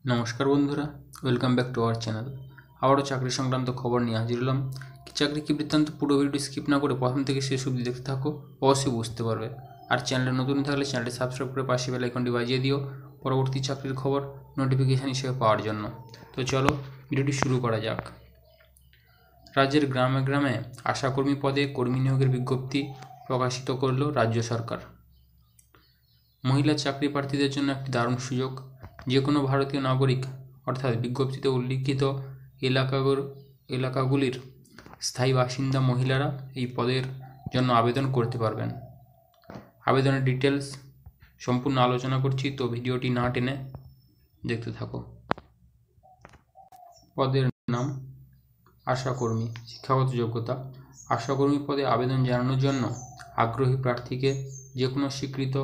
নমস্কার বন্ধুরা, welcome back to our channel. আবারও চাকরি সংক্রান্ত খবর নিয়ে হাজির হলাম। চাকরি কি বৃত্তান্ত পুরো ভিডিও স্কিপ না করে প্রথম থেকে শেষ অবধি দেখতে থাকো, অবশ্যই বুঝতে পারবে। আর চ্যানেলে নতুন থাকলে চ্যানেলটি সাবস্ক্রাইব করে পাশে বেল আইকনটি বাজিয়ে দিও পরবর্তী চাকরির খবর নোটিফিকেশান হিসেবে পাওয়ার জন্য। তো চলো ভিডিওটি শুরু করা যাক। রাজ্যের গ্রামে গ্রামে আশাকর্মী পদে কর্মী নিয়োগের বিজ্ঞপ্তি প্রকাশিত করল রাজ্য সরকার। মহিলা চাকরি প্রার্থীদের জন্য একটি দারুণ সুযোগ। যে কোনো ভারতীয় নাগরিক অর্থাৎ বিজ্ঞপ্তিতে উল্লিখিত এলাকাগুলির স্থায়ী বাসিন্দা মহিলারা এই পদের জন্য আবেদন করতে পারবেন। আবেদনের ডিটেলস সম্পূর্ণ আলোচনা করছি, তো ভিডিওটি না টেনে দেখতে থাকো। পদের নাম আশাকর্মী। শিক্ষাগত যোগ্যতা: আশাকর্মী পদে আবেদন জানানোর জন্য আগ্রহী প্রার্থীকে যে কোনো স্বীকৃত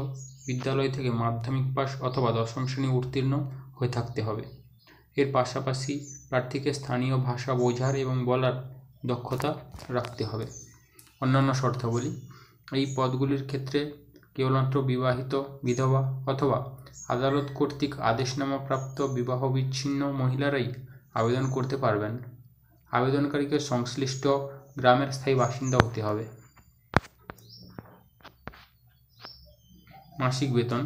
বিদ্যালয় থেকে মাধ্যমিক পাস অথবা দশম শ্রেণী উত্তীর্ণ হয়ে থাকতে হবে। এর পাশাপাশি প্রার্থীকে স্থানীয় ভাষা বোঝার এবং বলার দক্ষতা রাখতে হবে। অন্যান্য শর্তাবলী: এই পদগুলির ক্ষেত্রে কেবলমাত্র বিবাহিত, বিধবা অথবা আদালত কর্তৃক আদেশনামা প্রাপ্ত বিবাহ বিচ্ছিন্ন মহিলারাই আবেদন করতে পারবেন। আবেদনকারীকে সংশ্লিষ্ট গ্রামের স্থায়ী বাসিন্দা হতে হবে। মাসিক বেতন: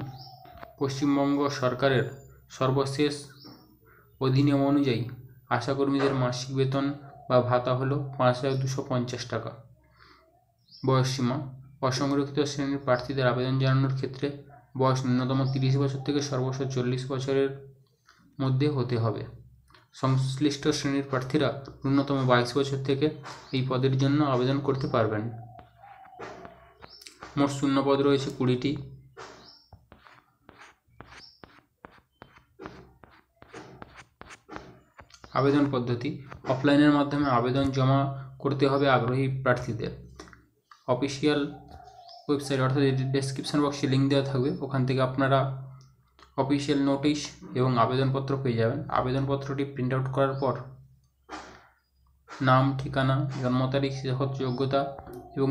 পশ্চিমবঙ্গ সরকারের সর্বশেষ অধিনিয়ম অনুযায়ী আশাকর্মীদের মাসিক বেতন বা ভাতা হল ৫,২৫০ টাকা। বয়সসীমা: অসংরক্ষিত শ্রেণীর প্রার্থীদের আবেদন জানানোর ক্ষেত্রে বয়স ন্যূনতম ৩০ বছর থেকে সর্বোচ্চ ৪০ বছরের মধ্যে হতে হবে। সংশ্লিষ্ট শ্রেণীর প্রার্থীরা ন্যূনতম ২২ বছর থেকে এই পদের জন্য আবেদন করতে পারবেন। মোট শূন্য পদ রয়েছে ২০টি। আবেদন পদ্ধতি: অফলাইনের মাধ্যমে আবেদন জমা করতে হবে আগ্রহী প্রার্থীদের। অফিসিয়াল ওয়েবসাইট অর্থাৎ ডেসক্রিপশন বক্সে লিঙ্ক দেওয়া থাকবে, ওখান থেকে আপনারা অফিসিয়াল নোটিশ এবং আবেদনপত্র পেয়ে যাবেন। আবেদনপত্রটি প্রিন্ট আউট করার পর নাম, ঠিকানা, জন্ম তারিখ, শিক্ষাগত যোগ্যতা এবং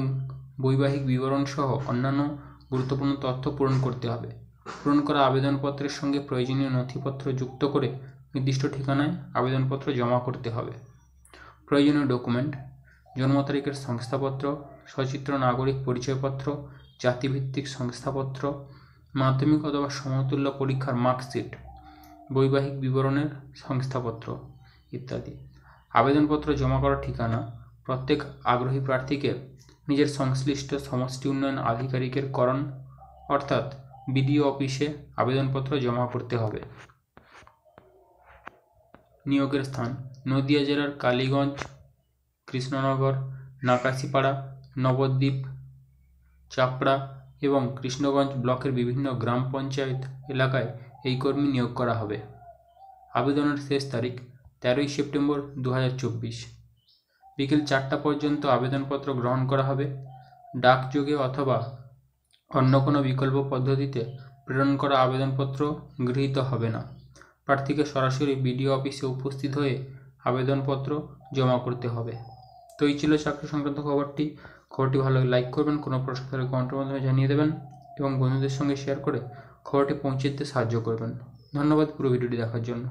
বৈবাহিক বিবরণ সহ অন্যান্য গুরুত্বপূর্ণ তথ্য পূরণ করতে হবে। পূরণ করা আবেদনপত্রের সঙ্গে প্রয়োজনীয় নথিপত্র যুক্ত করে নির্দিষ্ট ঠিকানায় আবেদনপত্র জমা করতে হবে। প্রয়োজনীয় ডকুমেন্ট: জন্ম তারিখের শংসাপত্র, সচিত্র নাগরিক পরিচয়পত্র, জাতিভিত্তিক শংসাপত্র, মাধ্যমিক অথবা সমতুল্য পরীক্ষার মার্কশিট, বৈবাহিক বিবরণের শংসাপত্র ইত্যাদি। আবেদনপত্র জমা করার ঠিকানা: প্রত্যেক আগ্রহী প্রার্থীকে নিজের সংশ্লিষ্ট সমষ্টি উন্নয়ন আধিকারিকের করণ অর্থাৎ বিডিও অফিসে আবেদনপত্র জমা করতে হবে। নিয়োগের স্থান: নদিয়া জেলার কালীগঞ্জ, কৃষ্ণনগর, নাকাশিপাড়া, নবদ্বীপ, চাপড়া এবং কৃষ্ণগঞ্জ ব্লকের বিভিন্ন গ্রাম পঞ্চায়েত এলাকায় এই কর্মী নিয়োগ করা হবে। আবেদনের শেষ তারিখ ১৩ই সেপ্টেম্বর ২০২৪। বিকেল ৪টা পর্যন্ত আবেদনপত্র গ্রহণ করা হবে। ডাকযোগে অথবা অন্য কোনো বিকল্প পদ্ধতিতে প্রেরণ করা আবেদনপত্র গৃহীত হবে না। প্রার্থীকে সরাসরি বিডিও অফিসে উপস্থিত হয়ে আবেদনপত্র জমা করতে হবে। তো এই ছিল চাকরি সংক্রান্ত খবরটি ভালো লাগে লাইক করবেন, কোনো প্রশ্ন থাকলে কমেন্টের মাধ্যমে জানিয়ে দেবেন এবং বন্ধুদের সঙ্গে শেয়ার করে খবরটি পৌঁছে দিতে সাহায্য করবেন। ধন্যবাদ পুরো ভিডিওটি দেখার জন্য।